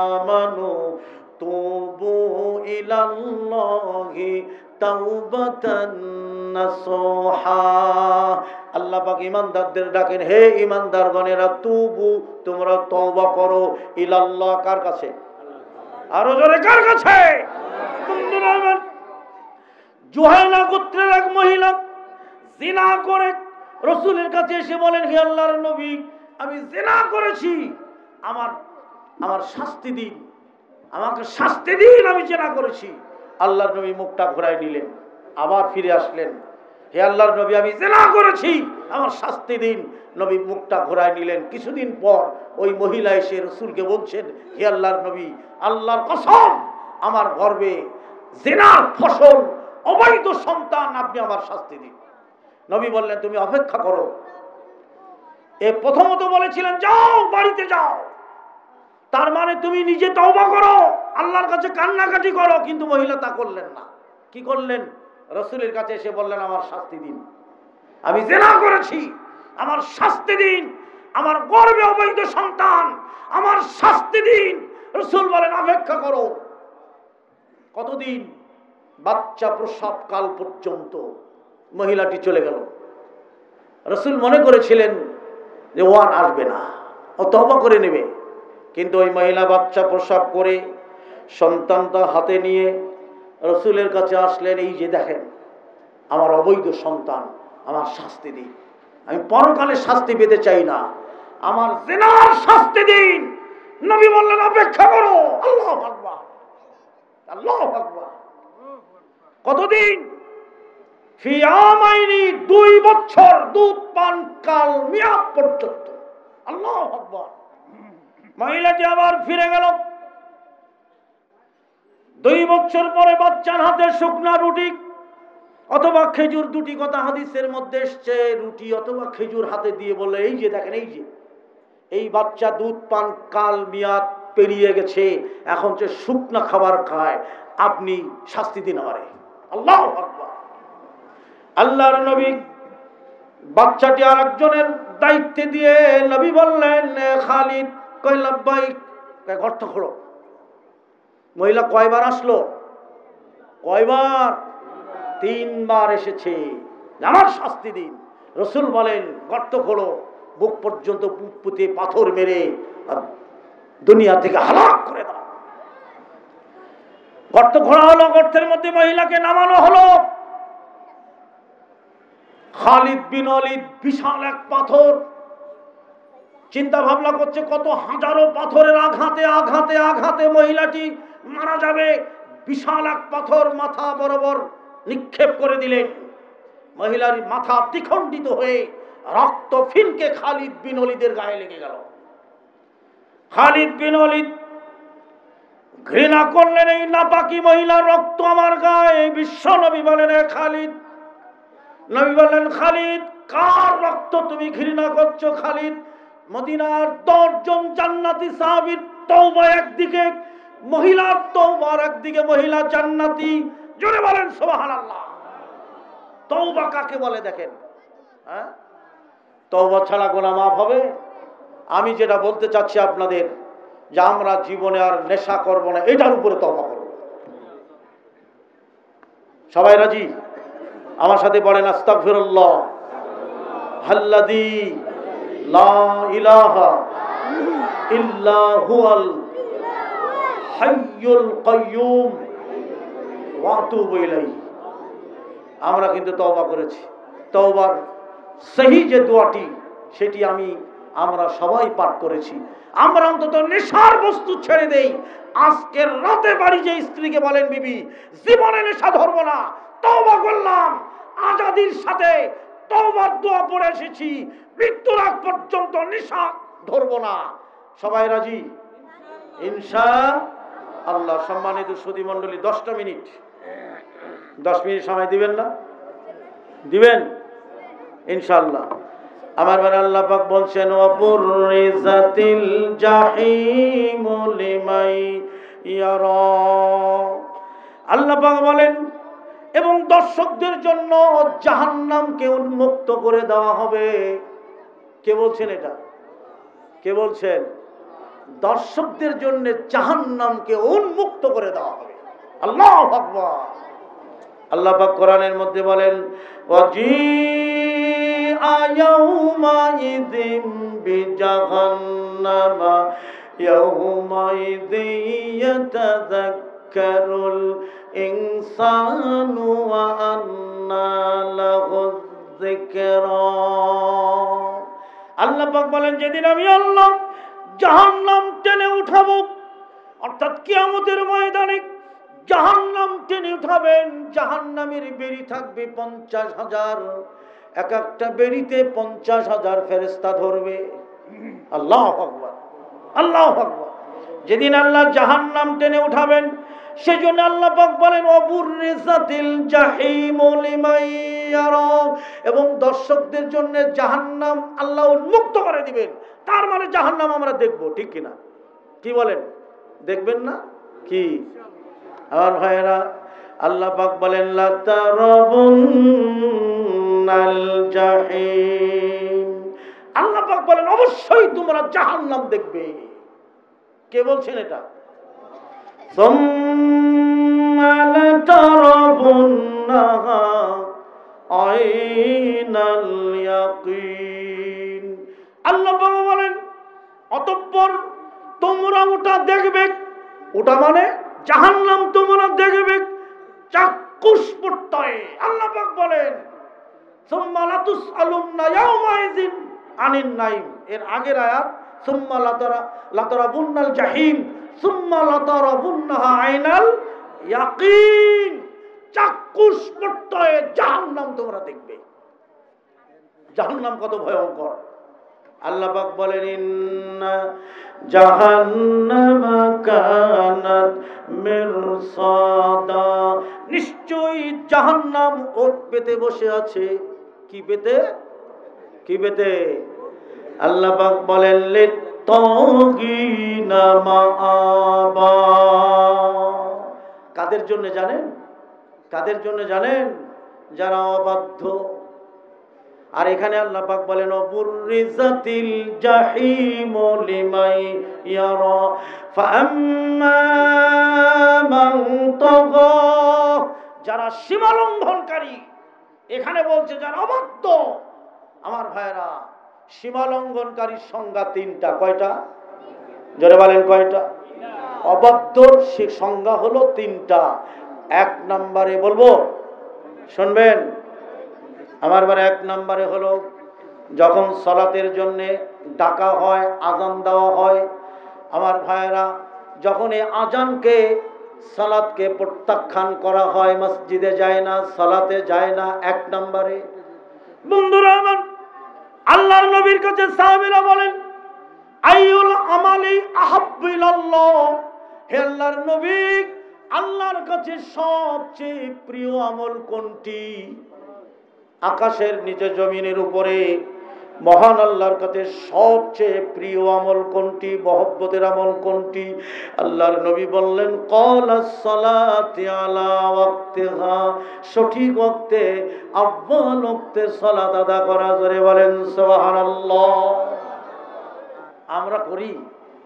Speaker 1: আমানু তুবু ইলাল্লাহি তাওবাতান নাসুহা। আল্লাহ পাক ঈমানদারদের ডাকেন, হে ঈমানদারগণেরা, তুবু, তোমরা তওবা করো, ইলাল্লাহ, কার কাছে? আরো জোরে, কার কাছে? জুহাইনা গোত্রের এক মহিলা জিনা করে রাসূলের কাছে এসে বলেন, হে আল্লাহর নবী, আমি জিনা করেছি, আমার শাস্তি দিন, আমাকে শাস্তি দিন, আমি জিনা করেছি। আল্লাহর নবী মুখটা ঘোরায় নিলেন, আবার ফিরে আসলেন, হে আল্লাহর নবী, আমি জিনা করেছি, আমার শাস্তি দিন। নবী মুখটা ঘোরায় নিলেন। কিছুদিন পর ওই মহিলা এসে রাসূলকে বলছেন, হে আল্লাহর নবী, আল্লাহর কসম, আমার গর্ভে জিনার ফসল, অবৈধ সন্তান, আপনি আমার শাস্তি দিন। নবী বললেন তুমি অপেক্ষা করো। এ প্রথমত বলেছিলেন যাও বাড়িতে যাও, তার মানে তুমি নিজে তওবা করো, আল্লাহর কাছে কান্নাকাটি করো। কিন্তু মহিলা তা করলেন না। কি করলেন? রাসূলের কাছে এসে বললেন আমার শাস্তি দিন, আমি জিনা করেছি, আমার শাস্তি দিন, আমার গর্ভে অবৈধ সন্তান, আমার শাস্তি দিন। রাসূল বলেন অপেক্ষা করো। কতদিন? বাচ্চা প্রসবকাল পর্যন্ত মহিলাটি চলে গেল। রাসূল মনে করেছিলেন যে ও আর আসবে না, ও তওবা করে নেবে। কিন্তু ওই মহিলা বাচ্চা প্রসব করে সন্তানটা হাতে নিয়ে রাসূলের কাছে আসলেন। এই যে দেখেন আমার অবৈধ সন্তান, আমার শাস্তি দিন, আমি পরকালে শাস্তি পেতে চাই না, আমার জিনার শাস্তি দিন। নবী বললেন অপেক্ষা করো। আল্লাহু আকবার, আল্লাহু আকবার। কতদিন? ফি আমাইনি, 2 বছর দুধ পান কাল মেয়াদ পর্যন্ত। আল্লাহু আকবার। মহিলাটি আবার ফিরে গেল। 2 বছর পরে বাচ্চার হাতে শুকনা রুটি অথবা খেজুর, দুটি কথা হাদিসের মধ্যে এসছে, রুটি অথবা খেজুর হাতে দিয়ে বললে এই যে দেখেন, এই যে এই বাচ্চা দুধ পান কাল মেয়াদ পেরিয়ে গেছে, এখন যে শুকনা খাবার খায়, আপনি শাস্তি দিন আমারে। আল্লাহু আকবার। আল্লাহর নবী বাচ্চাটি আর একজনের দায়িত্বে দিয়ে নবী বললেন খালিদ, কই লাব্বাইক, গর্ত খোঁড়ো। মহিলা কয়বার আসলো? কয়বার? 3 বার এসেছে, আমার শাস্তি দিন। রাসূল বলেন গর্ত খোঁড়ো, বুক পর্যন্ত পুঁতে পাথর মেরে দুনিয়া থেকে হালাক করে দাও। গর্ত খোঁড়া হলো, গর্তের মধ্যে মহিলাকে নামানো হলো। খালিদ বিন ওয়ালিদ বিশাল এক পাথর, চিন্তা ভাবনা করছে কত হাজারো পাথরের আঘাতে আঘাতে আঘাতে মহিলাটি মারা যাবে। বিশাল এক পাথর মাথা বরাবর নিক্ষেপ করে দিলেন। মহিলার মাথা দ্বিখণ্ডিত হয়ে রক্ত ফিনকে খালিদ বিন ওয়ালিদের গায়ে লেগে গেল। খালিদ বিন ওয়ালিদ ঘৃণা করলেন এই নাপাকি মহিলার রক্ত আমার গায়ে। বিশ্ব নবী বলেন খালিদ, নবী বললেন খালিদ কার রক্ত তুমি ঘৃণা করছো? খালিদ, মদিনার 10 জন জান্নাতি সাহাবীর তওবা একদিকে, মহিলার তওবার একদিকে। মহিলা জান্নাতি, জোরে বলেন সুবহানাল্লাহ। তওবা কাকে বলে দেখেন, হ্যাঁ? তওবা ছাড়া গুনাহ মাফ হবে? আমি যেটা বলতে চাচ্ছি আপনাদের, যে আমরা জীবনে আর নেশা করব না, এটার উপরে তওবা করব। সবাই রাজি? আমার সাথে পড়েন আস্তাগফিরুল্লাহ আল্লাযী লা ইলাহা ইল্লা হুয়াল হাইয়ুল কাইয়্যুম ওয়া আতুবু ইলাইহি। আমরা কিন্তু তওবা করেছি। তওবার সহি যে দোয়াটি, সেটি আমরা সবাই পাঠ করেছি। আমরা অন্তত নেশার বস্তু ছেড়ে দেই। আজকের রাতে বাড়ি যে স্ত্রীকে বলেন বিবি জীবনে নেশা ধরবো না, তওবা করলাম, আজাদির সাথে তওবার দোয়া পড়ে এসেছি, মৃত্যুর আগ পর্যন্ত নেশা ধরবো না। সবাই রাজি? ইনশাআল্লাহ। সম্মানিত সুধী মণ্ডলী, 10টা মিনিট, 10 মিনিট সময় দিবেন না? দিবেন ইনশাআল্লাহ। আমার বারে আল্লাহ পাক বলছেন ওয়াবুরিজাতিল জাহিমু লিমাই ইয়ারা। আল্লাহ পাক বলেন এবং দর্শকদের জন্য জাহান্নামকে উন্মুক্ত করে দেওয়া হবে। কে বলছেন এটা? কে বলছেন? দর্শকদের জন্য জাহান্নামকে উন্মুক্ত করে দেওয়া হবে। আল্লাহু আকবার। আল্লাহ পাক কোরআনের মধ্যে বলেন ওয়াজিআ ইয়াউমাইযিন বিজাহান্নামা ইয়াউমাইযিন ইয়াতাযাক্কারুল ইনসানু ওয়া আন্না লাহুয যিকরা। আল্লাহ পাক বলেন যেদিন আমি আল্লাহ জাহান্নাম টেনে উঠাবো, অর্থাৎ কিয়ামতের ময়দানে জাহান্নাম টেনে উঠাবেন। জাহান্নামের বেড়ি থাকবে 50,000, এক একটা বেড়িতে 50,000 ফেরেশতা ধরবে। আল্লাহু আকবার, আল্লাহু আকবার। যেদিন আল্লাহ জাহান্নাম টেনে উঠাবেন, সেজন্য আল্লাহ পাক বলেন ওয়াবুরিজাতিল বুরিজাতিল জাহিমু লিমান ইয়ারা, এবং দর্শকদের জন্য জাহান্নাম আল্লাহ উন্মুক্ত করে দিবেন। তার মানে জাহান্নাম আমরা দেখব, ঠিক কিনা? কি বলেন, দেখবেন না কি? আমার ভাইয়েরা, আল্লাহ পাক বলেন লা তারাবুন্নাল জাহিম, আল্লাহ পাক বলেন অবশ্যই তোমরা জাহান্নাম দেখবে। কে বলছেন এটা? সুম্মা লাতারাবুন্নাহা আইনাল ইয়াকিন, আল্লাহ পাক বলেন অতঃপর তোমরা ওটা দেখবে। ওটা মানে জাহান্নাম তোমরা দেখবে চাক্ষুষ পর্যায়ে। আল্লাহ পাক বলেন সুম্মা লাতুসআলুন্না ইয়াওমাইযিন আনিন নাইম, এর আগের আয়াত সুম্মা লাতারাবুন্নাল জাহিম সুম্মা লাতারাবুন্নাহা আইনাল ইয়াকিন, চাক্ষুষ পর্যায়ে জাহান্নাম তোমরা দেখবে। জাহান্নাম কত ভয়ঙ্কর! আল্লাহ পাক বলেন ইন্না জাহান্নামা কানাত মিরসাদা, নিশ্চয়ই জাহান্নাম ওট পেতে বসে আছে। কি পেতে? কি পেতে? আল্লাহ পাক বলেন লিত্তাগিনা মাআবা, কাদের জন্য জানেন? কাদের জন্য জানেন? যারা অবাধ্য। আর এখানে আল্লাহ পাক বলেন বুরিজাতিল জাহিমু লিমান ইয়ারা ফাআম্মা মান তাগা, যারা সীমা লঙ্ঘনকারী। এখানে বলছে যারা অবাধ্য। আমার ভাইরা, সীমা লঙ্ঘনকারীর সংজ্ঞা তিনটা। কয়টা? জোরে বলেন কয়টা? অবাধ্যর সে সংজ্ঞা হলো তিনটা। এক নম্বরে বলবো, শুনবেন আমার বার, এক নম্বরে হলো যখন সালাতের জন্য ডাকা হয়, আজান দেওয়া হয়। আমার ভাইয়েরা, যখন এই আজানকে সালাতকে প্রত্যাখ্যান করা হয়, মসজিদে যায় না, সালাতে যায় না, এক নম্বরে। বন্ধুরা আমার, আল্লাহর নবীর কাছে সাহাবীরা বলেন আইয়ুল আমালি আহাব্বু ইলাল্লাহ, হে আল্লাহর নবী, আল্লাহর কাছে সবচেয়ে প্রিয় আমল কোনটি? আকাশের নিচে জমিনের উপরে মহান আল্লাহর কাছে সবচেয়ে প্রিয় আমল কোনটি? মহব্বতের আমল কোনটি? আল্লাহর নবী বললেন ক্বালাস সালাতি আলা ওয়াক্তিহা, সঠিক ওয়াক্তে আউয়াল ওয়াক্তে সালাত আদা করা। জোরে বলেন সুবহানাল্লাহ। আমরা করি,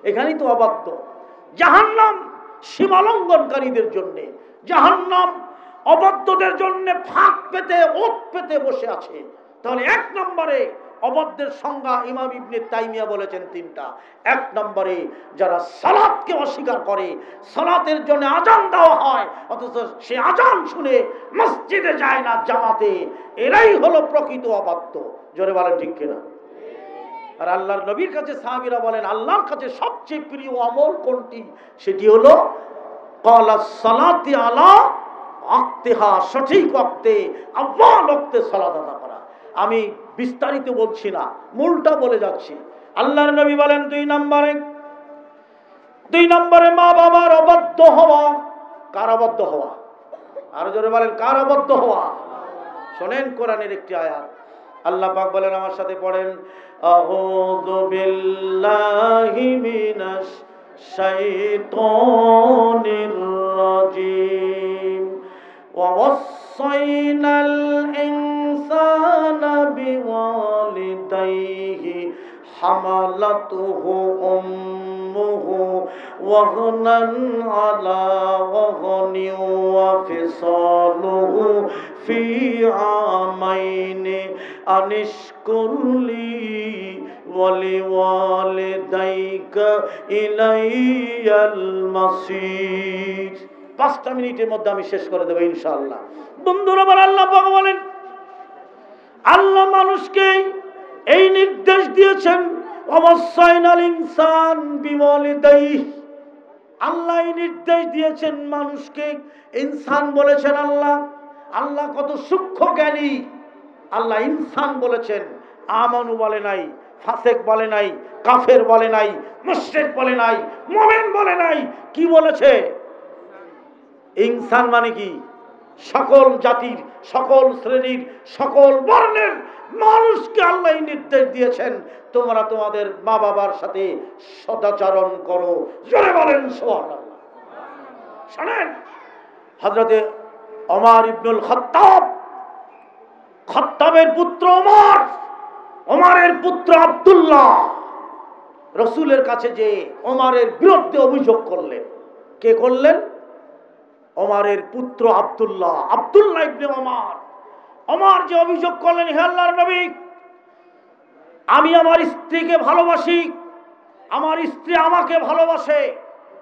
Speaker 1: এখানেই তো অবাধ্য। জাহান্নাম সীমালঙ্ঘনকারীদের জন্য, জাহান্নাম অবাধ্যদের জন্য ফাঁক পেতে ওত পেতে বসে আছে। তাহলে এক নম্বরে অবাধ্যের সংজ্ঞা ইমাম ইবনে তাইমিয়া বলেছেন তিনটা। এক নম্বরে যারা সালাতকে অস্বীকার করে, সালাতের জন্য আজান দেওয়া হয় অথচ সে আজান শুনে মসজিদে যায় না জামাতে, এরাই হলো প্রকৃত অবাধ্য। জোরে বলেন ঠিক কিনা? আর আল্লাহর নবীর কাছে সাহাবীরা বলেন আল্লাহর কাছে সবচেয়ে প্রিয় আমল কোনটি? সেটি হলো ক্বালাস সালাতি আলা ওয়াক্তিহা, সঠিক ওয়াক্তে আউয়াল ওয়াক্তে সালাত আদা করা। আমি বিস্তারিত বলছি না, মূলটা বলে যাচ্ছি। আল্লাহর নবী বলেন দুই নম্বরে মা বাবার অবাধ্য হওয়া। কার অবাধ্য হওয়া? আরো জোরে বলেন কার অবাধ্য হওয়া? শোনেন কোরআনের একটি আয়াত, আল্লাহ পাক বলেন, আমার সাথে পড়েন, আউযু বিল্লাহি মিনাশ শাইতানির রাজিম ওয়া ওয়াসাইনাল ইনসানা বিওয়ালিদাইহি হামালাতুহু উম্মুহু ওয়াহনান আলা ওয়াহনিন ওয়া ফিসালুহু ফি আমাইনি আনিশকুরলি ওয়ালিওয়ালিদাইকা ইলাইয়াল মাসির। 5টা মিনিটের মধ্যে আমি শেষ করে দেব ইনশাআল্লাহ। বন্ধুরা আমার, আল্লাহ পাক বলেন, আল্লাহ মানুষকে এই নির্দেশ দিয়েছেন ওয়াসাইনাল ইনসান বিওয়ালিদাইহি, আল্লাহ এই নির্দেশ দিয়েছেন মানুষকে। ইনসান বলেছেন আল্লাহ। আল্লাহ কত সূক্ষ্ম জ্ঞানী। আল্লাহ ইনসান বলেছেন, আমানু বলে নাই, ফাসেক বলে নাই, কাফের বলে নাই, মুশরিক বলে নাই, মুমিন বলে নাই। কি বলেছে? ইনসান মানে কি? সকল জাতির, সকল শ্রেণীর, সকল বর্ণের মানুষকে আল্লাহ নির্দেশ দিয়েছেন, তোমরা তোমাদের মা বাবার সাথে সদাচরণ করো। জোরে বলেন সুবহানাল্লাহ। শুনেন, হযরতে ওমর ইবনুল খাত্তাব, খাত্তাবের পুত্র ওমর, ওমরের পুত্র আব্দুল্লাহ রাসূলের কাছে যে ওমরের বিরুদ্ধে অভিযোগ করলেন। কে করলেন? ওমরের পুত্র আব্দুল্লাহ, আব্দুল্লাহ ইবনে ওমর। ওমর যে অভিযোগ করলেন, হে আল্লাহর নবী, আমি আমার স্ত্রীকে ভালোবাসি, আমার স্ত্রী আমাকে ভালোবাসে,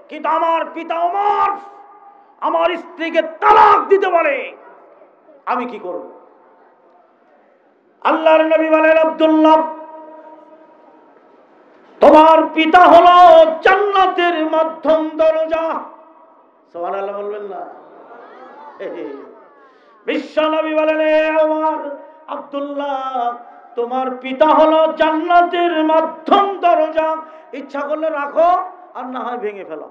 Speaker 1: কিন্তু আমার পিতা ওমর আমার স্ত্রীকে তালাক দিতে বলে, আমি কি করব? আল্লাহর নবী বলেন, আব্দুল্লাহ, তোমার পিতা হলো জান্নাতের মাধ্যম দরজা। সুবহানাল্লাহ বলবেন না? বিশ্ব নবী বলেন, ওমর, আব্দুল্লাহ, তোমার পিতা হলো জান্নাতের মাধ্যম দরজা, ইচ্ছা করলে রাখো আর না হয় ভেঙে ফেলো।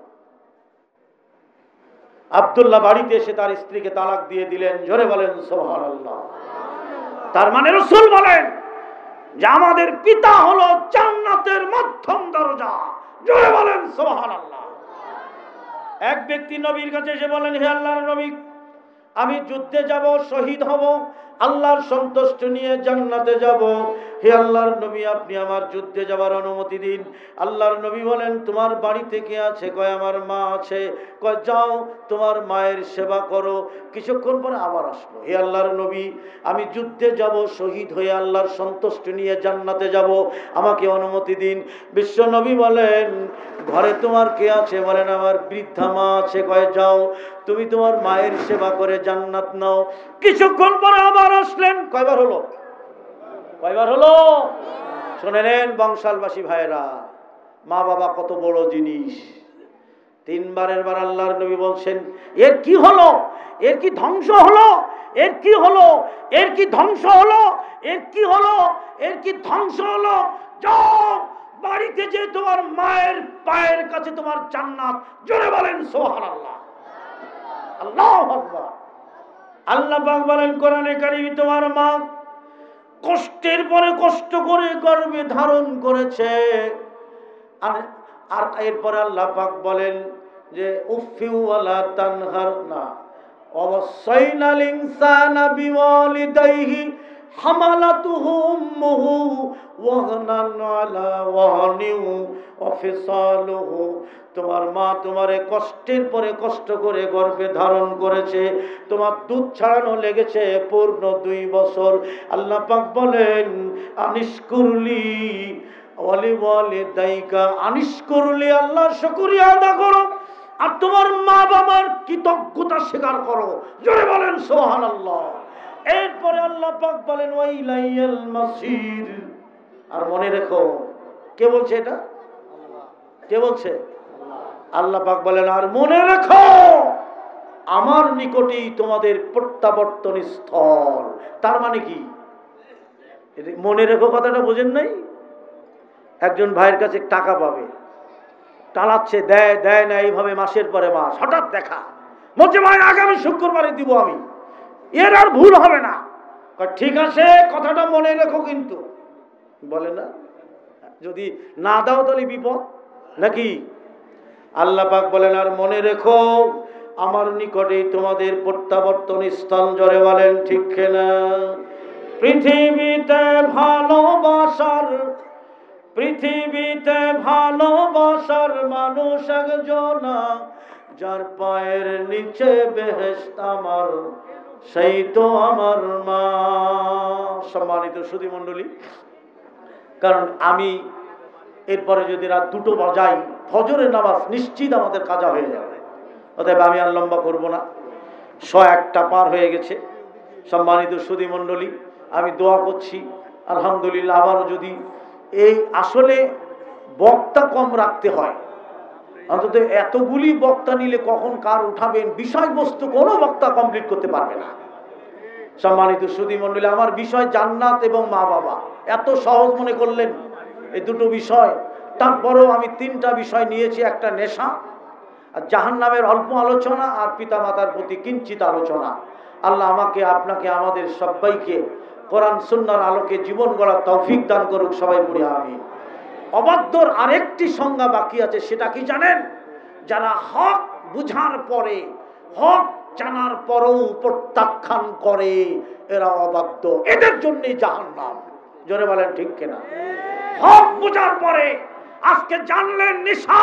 Speaker 1: আব্দুল্লাহ বাড়িতে এসে তার স্ত্রীকে তালাক দিয়ে দিলেন। জোরে বলেন সুবহানাল্লাহ। তার মানে রাসূল বলেন যে আমাদের পিতা হলো জান্নাতের মাধ্যম দরজা। জোরে বলেন সুবহানাল্লাহ। এক ব্যক্তি নবীর কাছে এসে বলেন, হে আল্লাহর নবী, আমি যুদ্ধে যাব, শহীদ হব, আল্লাহর সন্তুষ্টি নিয়ে জান্নাতে যাব। হে আল্লাহর নবী, আপনি আমার যুদ্ধে যাবার অনুমতি দিন। আল্লাহর নবী বলেন, তোমার বাড়িতে কে আছে? কয় আমার মা আছে। কয় যাও তোমার মায়ের সেবা করো। কিছুক্ষণ পরে আবার আসলো, হে আল্লাহর নবী, আমি যুদ্ধে যাব, শহীদ হয়ে আল্লাহর সন্তুষ্টি নিয়ে জান্নাতে যাব, আমাকে অনুমতি দিন। বিশ্ব নবী বলেন, ঘরে তোমার কে আছে? বলেন আমার বৃদ্ধা মা আছে। কয় যাও তুমি তোমার মায়ের সেবা করে জান্নাত নাও। কিছুক্ষণ পরে আবার আসলেন। কয়বার হলো? কয়বার হলো? শুনে নেন বংশালবাসী ভাইরা, মা বাবা কত বড় জিনিস। তিনবারের বার আল্লাহর নবী বলছেন, এর কি হলো? এর কি ধ্বংস হলো? এর কি হলো? এর কি ধ্বংস হলো? এর কি হলো? এর কি ধ্বংস হলো? যাও বাড়িতে যে তোমার মায়ের পায়ের কাছে তোমার জান্নাত। জোরে বলেন সুবহানাল্লাহ। আল্লাহু আকবার। আল্লাহ পাক বলেন কোরআনে কারীমে, তোমার মা কষ্টের পরে কষ্ট করে গর্ভে ধারণ করেছে। আর এরপরে আল্লাহ পাক বলেন যে উফিউ ওয়ালা তানহারনা ওয়াসাইনাল ইনসানা বিওয়ালিদাইহি হামালাতুহু উম্মুহু ওয়াহনান আলা ওয়াহনিন ওয়া ফিসালুহু। তোমার মা তোমারে কষ্টের পরে কষ্ট করে গর্ভে ধারণ করেছে, তোমার দুধ ছাড়ানো লেগেছে পূর্ণ 2 বছর। আল্লাহ পাক বলেন আনিশকুরলি ওয়ালি ওয়ালিদাইকা, আনিশকুরলি, আল্লাহর শুকরিয়া আদা করো আর তোমার মা বাবার কৃতজ্ঞতা স্বীকার করো। জোরে বলেন সুবহানাল্লাহ। এরপরে আল্লাহ পাক বলেন ওয়াইলাইয়াল মাসির। আর মনে রেখো, কে বলছে এটা? কে বলছে? আল্লাহ পাক বলেন আর মনে রেখো আমার নিকটেই তোমাদের প্রত্যাবর্তন স্থল। তার মানে কি? মনে রেখো কথাটা বোঝেন নাই? একজন ভাইয়ের কাছে টাকা পাবে, টালাচ্ছে, দেয় দেয় না, এইভাবে মাসের পরে মাস। হঠাৎ দেখা, বলছে ভাই আগামী শুক্রবারে দিব আমি, এর আর ভুল হবে না। ঠিক আছে, কথাটা মনে রেখো কিন্তু। বলে না, যদি না দাও তাহলে বিপদ নাকি? আল্লাহ পাক বলেন আর মনে রেখো আমার নিকটেই তোমাদের প্রত্যাবর্তন স্থল। জোরে বলেন ঠিক না? পৃথিবীতে ভালোবাসার মানুষ একজন, যার পায়ের নিচে বেহেশত আমার, সেই তো আমার মা। সম্মানিত সুধী মণ্ডলী, কারণ আমি এরপরে যদি রাত 2টো বাজাই, ফজরের নামাজ নিশ্চিত আমাদের কাজা হয়ে যাবে। অতএব আমি আর লম্বা করব না, 101টা পার হয়ে গেছে। সম্মানিত সুধী মণ্ডলী, আমি দোয়া করছি আলহামদুলিল্লাহ আবারও যদি এই আসলে বক্তা কম রাখতে হয়, অন্তত এতগুলি বক্তা নিলে কখন কার উঠাবেন বিষয়বস্তু কোনো বক্তা কমপ্লিট করতে পারবে না। সম্মানিত সুধী মণ্ডলী, আমার বিষয় জান্নাত এবং মা বাবা, এত সহজ মনে করলেন এই 2টো বিষয়। তারপরেও আমি 3টা বিষয় নিয়েছি। একটা নেশা, আর জাহান্নামের অল্প আলোচনা আর পিতামাতার প্রতি কিঞ্চিত আলোচনা। আল্লাহ আমাকে, আপনাকে, আমাদের সবাইকে কোরআন সুন্নাহর আলোকে জীবন গড়ার তৌফিক দান করুক। সবাই পড়ি আমিন। অবাধ্যর আরেকটি সংজ্ঞা বাকি আছে, সেটা কি জানেন? যারা হক বুঝার পরে, হক জানার পরেও প্রত্যাখ্যান করে, এরা অবাধ্য, এদের জন্যই জাহান্নাম। জোরে বলেন ঠিক কিনা? হক বুঝার পরে আজকে জানলেন নেশা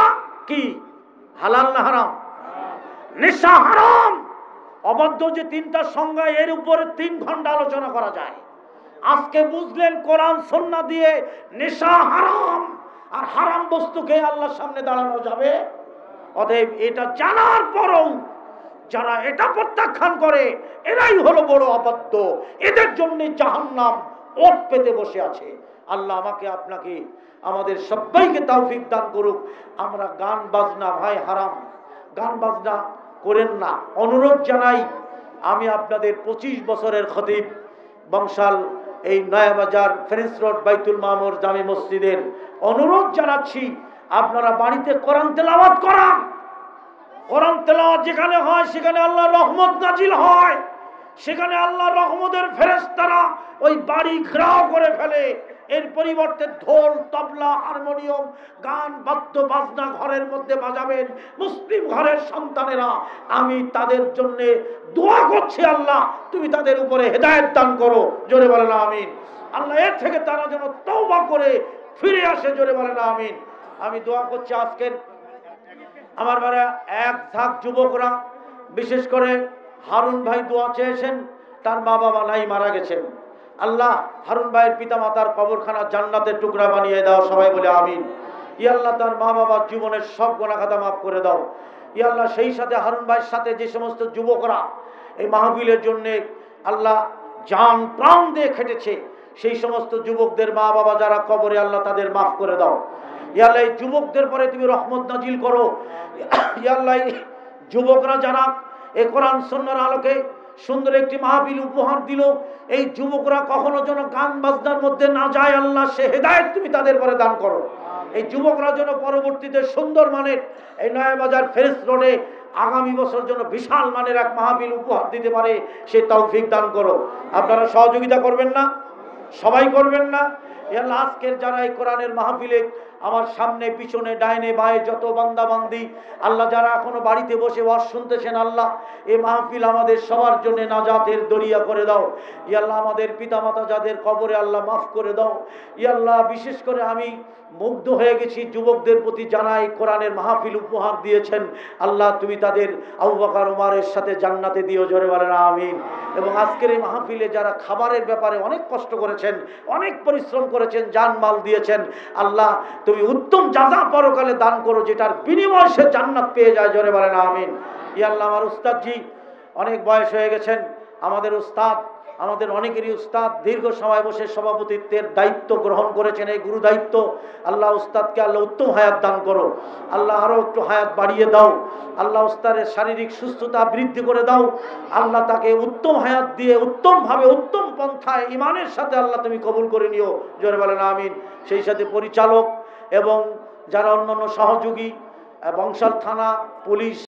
Speaker 1: কি, হালাল না হারাম? নেশা হারাম। অবাধ্য যে তিনটা সংজ্ঞা, এর উপরে 3 ঘন্টা আলোচনা করা যায়। আজকে বুঝলেন কোরআন সুন্নাহ দিয়ে নেশা হারাম, আর হারাম বস্তুকে আল্লাহর সামনে দাঁড়ানো যাবে। অতএব এটা জানার পরও যারা এটা প্রত্যাখ্যান করে, এরাই হলো বড় অবাধ্য, এদের জন্য জাহান্নাম ওট পেতে বসে আছে। আল্লাহ আমাকে, আপনাকে, আমাদের সবাইকে তৌফিক দান করুক। আমরা গান বাজনা, ভাই হারাম, গান বাজনা করেন না। অনুরোধ জানাই, আমি আপনাদের 25 বছরের খতিব, বংশাল এই নয়াবাজার ফ্রেন্স রোড বাইতুল মামুর জামে মসজিদের অনুরোধ জানাচ্ছি, আপনারা বাড়িতে কোরআন তেলাওয়াত করান। কোরআন তেলাওয়াত যেখানে হয় সেখানে আল্লাহর রহমত নাজিল হয়, সেখানে আল্লাহর রহমতের ফেরেশতারা ওই বাড়ি ঘেরাও করে ফেলে। এর পরিবর্তে ঢোল, তবলা, হারমোনিয়াম, গান, বাদ্য বাজনা ঘরের মধ্যে বাজাবেন মুসলিম ঘরের সন্তানেরা। আমি তাদের জন্য দোয়া করছি, আল্লাহ তুমি তাদের উপরে হেদায়েত দান করো। জোরে বলেন আমিন। আল্লাহ এর থেকে তারা যেন তওবা করে ফিরে আসে। জোরে বলেন আমিন। আমি দোয়া করছি আজকের আমার বারে এক ঝাঁক যুবকরা, বিশেষ করে হারুন ভাই দোয়া চেয়েছেন, তার মা বাবা নাই, মারা গেছেন। আল্লাহ হারুন ভাইয়ের পিতা মাতার কবরখানা জান্নাতের টুকরা বানিয়ে দাও। সবাই বলে আমিন। ইয়া আল্লাহ তার মা বাবার জীবনের সব গুনাহ খাতা মাফ করে দাও। ইয়া আল্লাহ সেই সাথে হারুন ভাইয়ের সাথে যে সমস্ত যুবকরা এই মাহফিলের জন্য আল্লাহ জান প্রাণ দিয়ে খেটেছে, সেই সমস্ত যুবকদের মা বাবা যারা কবরে, আল্লাহ তাদের মাফ করে দাও। ইয়া আল্লাহ এই যুবকদের পরে তুমি রহমত নাজিল করো। ইয়া আল্লাহ যুবকরা যারা এই কোরআন সুন্নাহর আলোকে সুন্দর একটি মাহফিল উপহার দিল, এই যুবকরা কখনো যেন গান বাজনার মধ্যে না যায়, আল্লাহ সে হেদায়েত তুমি তাদের পরে দান করো। এই যুবকরা যেন পরবর্তীতে সুন্দর মানের এই নয়াবাজার ফেরেস রোডে আগামী বছর জন্য বিশাল মানের এক মাহফিল উপহার দিতে পারে, সে তৌফিক দান করো। আপনারা সহযোগিতা করবেন না? সবাই করবেন না? আল্লাহ আজকের যারা এই কোরআনের মাহফিলে আমার সামনে পিছনে ডাইনে বায়ে যত বান্দা বান্দি, আল্লাহ যারা এখনো বাড়িতে বসে ওয়াজ শুনতেছেন, আল্লাহ এই মাহফিল আমাদের সবার জন্য নাজাতের দরিয়া করে দাও। ইয়া আল্লাহ আমাদের পিতামাতা যাদের কবরে, আল্লাহ মাফ করে দাও। ইয়া আল্লাহ বিশেষ করে আমি মুগ্ধ হয়ে গেছি যুবকদের প্রতি, জানাই কোরআনের মাহফিল উপহার দিয়েছেন, আল্লাহ তুমি তাদের আবু বকর ওমরের সাথে জান্নাতে দিও। জোরে বলেন আমিন। এবং আজকের এই মাহফিলে যারা খাবারের ব্যাপারে অনেক কষ্ট করেছেন, অনেক পরিশ্রম করেছেন, জানমাল দিয়েছেন, আল্লাহ তুমি উত্তম জাযা পরকালে দান করো, যেটার বিনিময়ে সে জান্নাত পেয়ে যায়। জোরে বলেন আমিন। ইয়া আল্লাহ আমার উস্তাদজি অনেক বয়স হয়ে গেছেন, আমাদের উস্তাদ, আমাদের অনেকেরই উস্তাদ, দীর্ঘ সময় বসে সভাপতিত্বের দায়িত্ব গ্রহণ করেছেন, এই গুরু দায়িত্ব। আল্লাহ উস্তাদকে আল্লাহ উত্তম হায়াত দান করো, আল্লাহ আরো একটু হায়াত বাড়িয়ে দাও। আল্লাহ উস্তাদের শারীরিক সুস্থতা বৃদ্ধি করে দাও। আল্লাহ তাকে উত্তম হায়াত দিয়ে উত্তমভাবে, উত্তম পন্থায় ইমানের সাথে আল্লাহ তুমি কবুল করে নিও। জোরে বলেন আমিন। সেই সাথে পরিচালক এবং যারা অন্যান্য সহযোগী, বংশাল থানা পুলিশ,